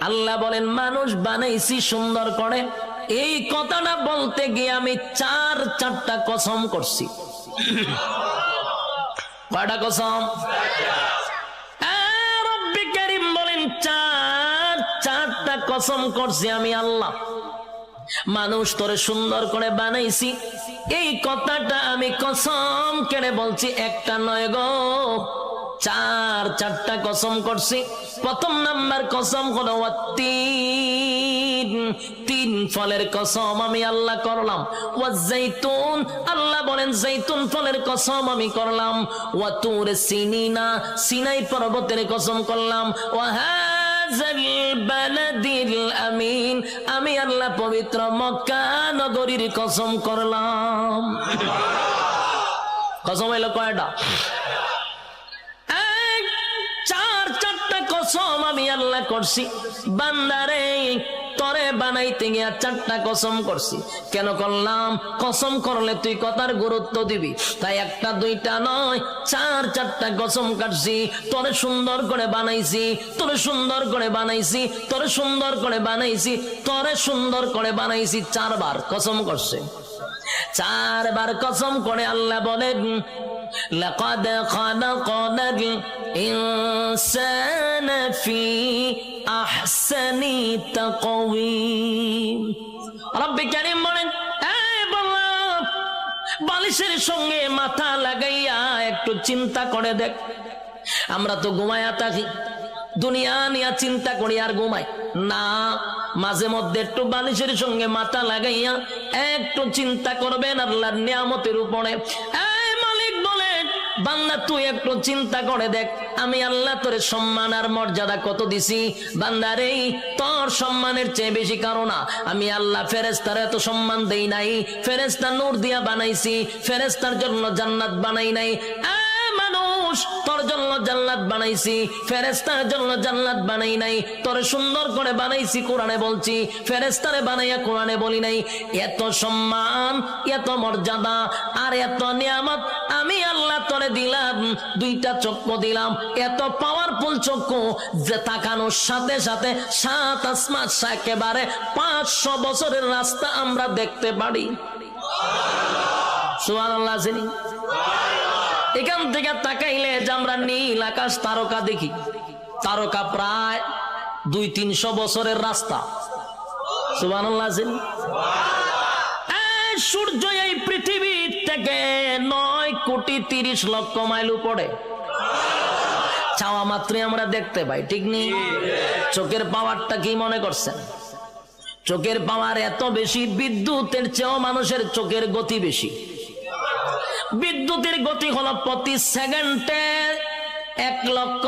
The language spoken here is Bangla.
আল্লাহ বলেন মানুষ বানাইছি সুন্দর করে। এই কথাটা বলতে গিয়ে আমি চারটা কসম করছি। কয়টা কসম? রব্বি কারীম বলেন চারটা কসম করছি আমি আল্লাহ। মানুষ তোরে সুন্দর করে বানাইছি, এই কথাটা আমি কসম কেড়ে বলছি, একটা নয় গো, চারটা কসম করছি। প্রথম নাম্বার কসম হলো তিন ফলের কসম আমি আল্লাহ করলাম। ওয়াজাইতুন, আল্লাহ বলেন জাইতুন ফলের কসম আমি করলাম। ওয়া তুর সিনিনা, সিনাই পর্বতের কসম করলাম। ওয়া হাযাল বালাদিল আমিন, আমি আল্লাহ পবিত্র মক্কা নগরীর কসম করলাম। কসম হইল কয়টা? চারটা কসম আমি আল্লাহ করছি। বান্দারে তরে বানাইতে গিয়া চারটা কসম করছি। কেন করলাম? কসম করলে তুই কথার গুরুত্ব দিবি, তাই একটা দুইটা নয়, চারটা কসম কাটছি। তোরে সুন্দর করে বানাইছি, তোরে সুন্দর করে বানাইছি, তোরে সুন্দর করে বানাইছি, তোরে সুন্দর করে বানাইছি। চারবার কসম করছে। চারবার কসম করে আল্লাহ বলেন লাকাদ খালাকনাল ইনসানা ফি আহসানি তাকওয়িম। রব্বি কারীম বলেন, এই বান্দা, বালিশের সঙ্গে মাথা লাগাইয়া একটু চিন্তা করে দেখ। আমরা তো ঘুমায়া থাকি, দুনিয়া নিয়ে চিন্তা করি আর ঘুমাই না। মাঝে মধ্যে একটু বালিশের সঙ্গে মাথা লাগাইয়া একটু চিন্তা করবেন আল্লাহর নিয়ামতের উপরে। এই মালিক বলেন, বান্দা তুই একটু চিন্তা করে দেখ, আমি আল্লাহ তোর সম্মান আর মর্যাদা কত দিছি। বান্দারে তোর সম্মানের চেয়ে বেশি কারো না। আমি আল্লাহ ফেরেশতার এত সম্মান দেই নাই। ফেরেশতা নূর দিয়া বানাইছি, ফেরেশতার জন্য জান্নাত বানাই নাই। মানুষ তোর জন্য জান্নাত বানাইছি, ফেরেশতার জন্য জান্নাত বানাই নাই। তোর সুন্দর করে বানাইছি, কোরআনে বলছি, ফেরেশতারে বানাইয়া কোরআনে বলি নাই। এত সম্মান, এত মর্যাদা আর এত নিয়ামত আমি আল্লাহ তোরে দিলাম। দুইটা চক্ষু দিলাম, এত পাওয়ারফুল চক্ষু যে তাকানোর সাথে সাথে সাত আসমান একেবারে 500 বছরের রাস্তা আমরা দেখতে পারি। সুবহানাল্লাহ। এখান থেকে তাকাইলে যে আমরা নীল আকাশ তারকা দেখি, তারকা প্রায় 200-300 বছরের রাস্তা। সুবহানাল্লাহ। সূর্য এই পৃথিবী থেকে 9,30,00,000 মাইল উপরে, চাওয়া মাত্রই আমরা দেখতে পাই, ঠিক নেই? চোখের পাওয়ারটা কি মনে করছেন? চোখের পাওয়ার এত বেশি, বিদ্যুতের চেয়েও মানুষের চোখের গতি বেশি। বিদ্যুতের গতি হলো প্রতি সেকেন্ডে 1 লক্ষ